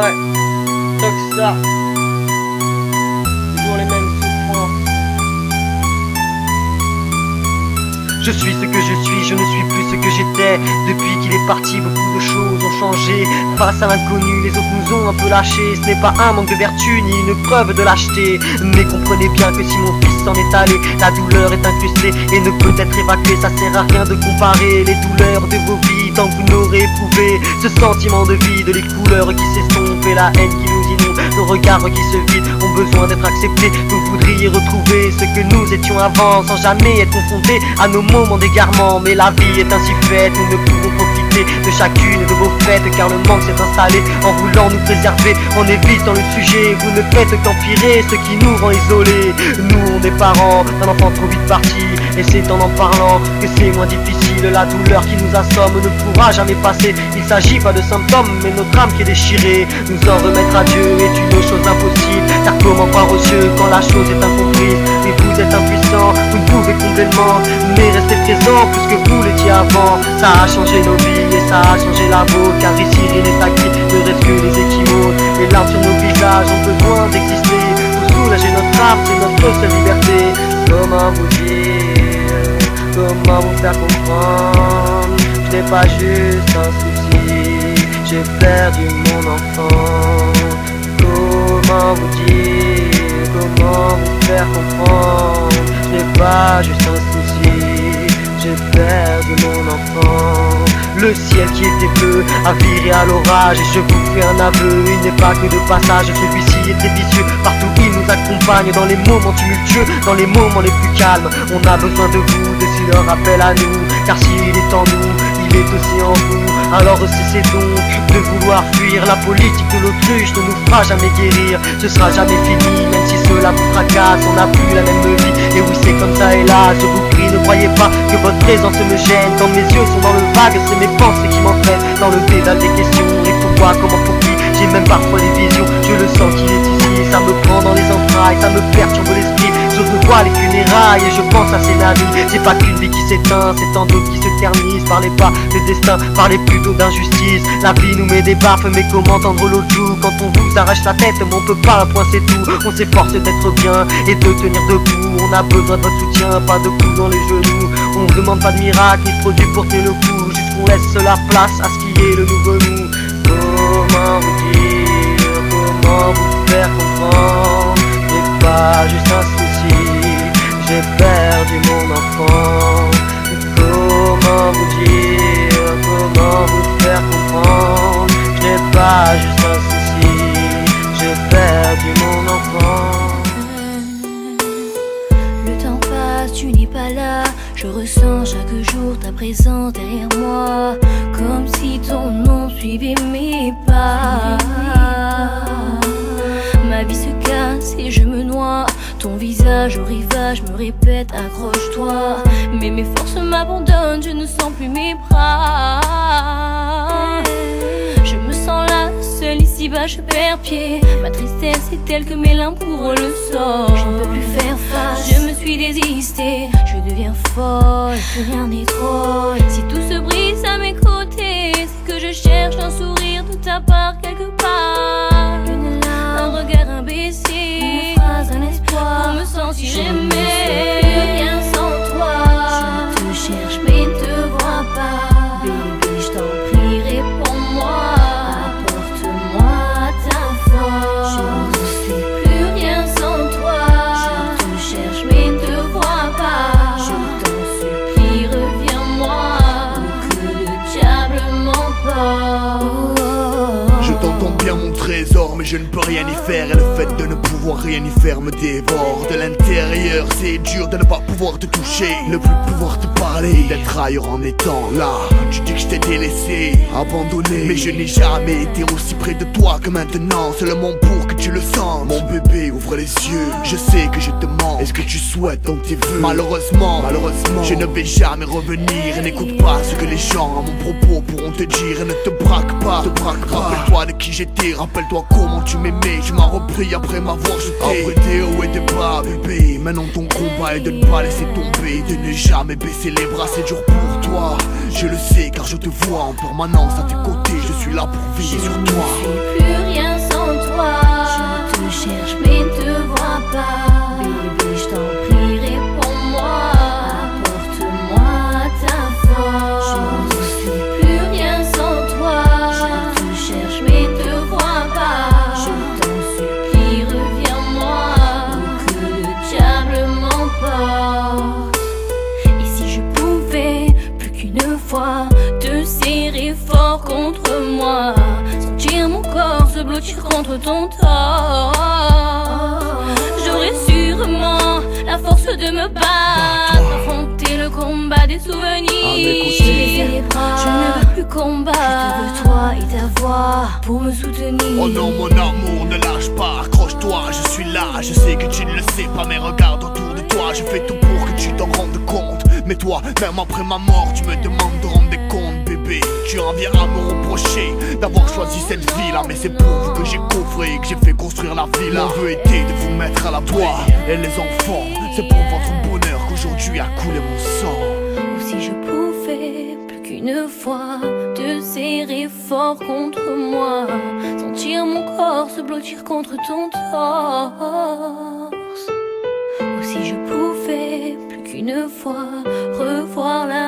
Ouais, tant que ça. Toujours les mêmes souffrances. Je suis ce que je suis, je ne suis plus ce que j'étais. Depuis qu'il est parti, beaucoup de choses ont changé. Face à l'inconnu, les autres nous ont un peu lâchés. Ce n'est pas un manque de vertu, ni une preuve de lâcheté. Mais comprenez bien que si mon fils s'en est allé, la douleur est incrustée et ne peut être évacuée. Ça sert à rien de comparer les douleurs de vos vies tant que vous n'aurez éprouvé ce sentiment de vide. Les couleurs qui s'estompent et la haine qui nous inonde, nos regards qui se vident ont besoin d'être acceptés. Vous voudriez retrouver ce que nous étions avant, sans jamais être confrontés à nos moments d'égarement. Mais la vie est ainsi faite, nous ne pouvons profiter de chacune de vos fêtes, car le manque s'est installé en voulant nous préserver, en évitant le sujet. Vous ne faites qu'empirer ce qui nous rend isolés. Nous on est parents d'un enfant trop vite parti, et c'est en parlant que c'est moins difficile. La douleur qui nous assomme ne pourra jamais passer. Il s'agit pas de symptômes, mais notre âme qui est déchirée. Nous en remettre à Dieu est une chose impossible, car comment croire aux cieux quand la chose est incomprise? Mais vous êtes impuissants, vous ne pouvez complètement, mais restez présents plus que vous l'étiez avant. Ça a changé nos vies et ça a changé la vôtre, car ici rien n'est acquis, ne reste que les échymoses. Les larmes sur nos visages ont besoin d'exister pour soulager notre âme, c'est notre seule liberté. Comment vous dire, comment vous faire comprendre? Je n'ai pas juste un souci, j'ai perdu mon enfant. Comment vous dire, comment vous faire comprendre? Je n'ai pas juste un souci, j'ai perdu mon enfant. Le ciel qui était bleu a viré à l'orage, et je vous fais un aveu, il n'est pas que de passage. Celui-ci est très vicieux, partout il nous accompagne, dans les moments tumultueux, dans les moments les plus calmes. On a besoin de vous, de si leur rappel à nous, car s'il est en nous, il est aussi en vous. Alors cessez donc de vouloir fuir, la politique de l'autruche ne nous fera jamais guérir. Ce sera jamais fini, même si cela vous fracasse, on n'a plus la même vie. Et oui, c'est comme ça, hélas, je vous prie, ne croyez pas que votre présence me gêne. Quand mes yeux sont dans le vague, c'est mes pensées qui m'entraînent dans le dédale des questions. Et pourquoi, comment, pour qui? J'ai même parfois des visions, je le sens qu'il est ici. Ça me prend dans les entrailles, ça me perturbe l'esprit. Je revois les funérailles et je pense à ces navis. C'est pas qu'une vie qui s'éteint, c'est tant d'autres qui se ternissent. Parlez pas de destin, parlez plutôt d'injustice. La vie nous met des baffes, mais comment tendre l'autre joue? Quand on vous arrache la tête, mais on peut pas, un point c'est tout. On s'efforce d'être bien et de tenir debout. On a besoin de votre soutien, pas de coups dans les genoux. On ne demande pas de miracle, ni de produit pour tenir le coup. Juste qu'on laisse la place à ce qui est le nouveau nous. Comment vous dire, comment vous faire comprendre? J'ai pas juste un souci, j'ai perdu mon enfant. Comment vous dire, comment vous faire comprendre? Je n'ai pas juste un souci, j'ai perdu mon enfant. Le temps passe, tu n'es pas là. Je ressens chaque jour ta présence derrière moi, comme si ton nom suivait mes pas. Ma vie se casse et je me noie. Ton visage au rivage me répète accroche-toi. Mais mes forces m'abandonnent, je ne sens plus mes bras. Je me sens là, seule ici-bas, je perds pied. Ma tristesse est telle que mes larmes couvrent le sol. Je ne peux plus faire face, je me suis désistée. Je deviens folle, plus rien n'est drôle. Si tout se brise à mes côtés, c'est que je cherche un sourire de ta part quelque part. Une larme, un regard imbécile, une phrase, un espoir, pour me sentir aimée. Plus rien sans toi, je te cherche mais ne te vois pas. Baby, je t'en prie, réponds-moi. Apporte-moi ta force. Je ne suis plus rien sans toi. Je te cherche mais ne te vois pas. Je t'en supplie, reviens-moi, ou que le diable m'emporte. Je t'entends bien mon trésor, mais je ne peux rien y faire. Et le fait de ne pouvoir rien y faire me dévore. De l'intérieur, c'est dur de ne pas pouvoir te toucher, ne plus pouvoir te parler, d'être ailleurs en étant là. Tu dis que je t'ai délaissé, abandonné, mais je n'ai jamais été aussi près de toi que maintenant. Seulement pour que tu le sentes. Mon bébé, ouvre les yeux, je sais que je te mens. Est-ce que tu souhaites dans tes vœux? Malheureusement, je ne vais jamais revenir. Et n'écoute pas ce que les gens à mon propos pourront te dire. Et ne te braque pas, rappelle-toi de qui j'étais, rappelle-toi comment tu m'aimais. Je m'en repris après m'avoir jeté. Après des hauts et des bas, bébé, maintenant ton combat est de ne pas laisser tomber, de ne jamais baisser les bras. C'est dur pour toi, je le sais, car je te vois en permanence à tes côtés. Je suis là pour veiller sur toi. Je ne suis plus rien te cherche mais ne te vois pas. Baby, je t'en prie, réponds-moi. Apporte-moi ta force. Je ne suis plus rien sans toi. Je te cherche mais ne te vois pas. Je t'en supplie, reviens-moi. Ou que le diable m'emporte. Et si je pouvais plus qu'une fois te serrer fort contre moi, sentir mon corps se blottir contre ton torse, j'aurais sûrement la force de me battre, affronter le combat des souvenirs. J'ai baissé les bras, je ne veux plus combattre. Je te veux toi et ta voix pour me soutenir. Oh non mon amour, ne lâche pas, accroche-toi, je suis là. Je sais que tu ne le sais pas, mais regarde autour de toi. Je fais tout pour que tu t'en rendes compte. Mais toi, même après ma mort, tu me demandes de rendre des comptes, bébé. Tu en viens à me reprocher d'avoir choisi cette vie-là, mais c'est pour vous que j'ai coffré et que j'ai fait construire la villa. Mon vœu était de vous mettre à la toi et les enfants. C'est pour votre bonheur qu'aujourd'hui a coulé mon sang. Ou si je pouvais plus qu'une fois te serrer fort contre moi, sentir mon corps se blottir contre ton torse. Ou si je pouvais plus qu'une fois revoir la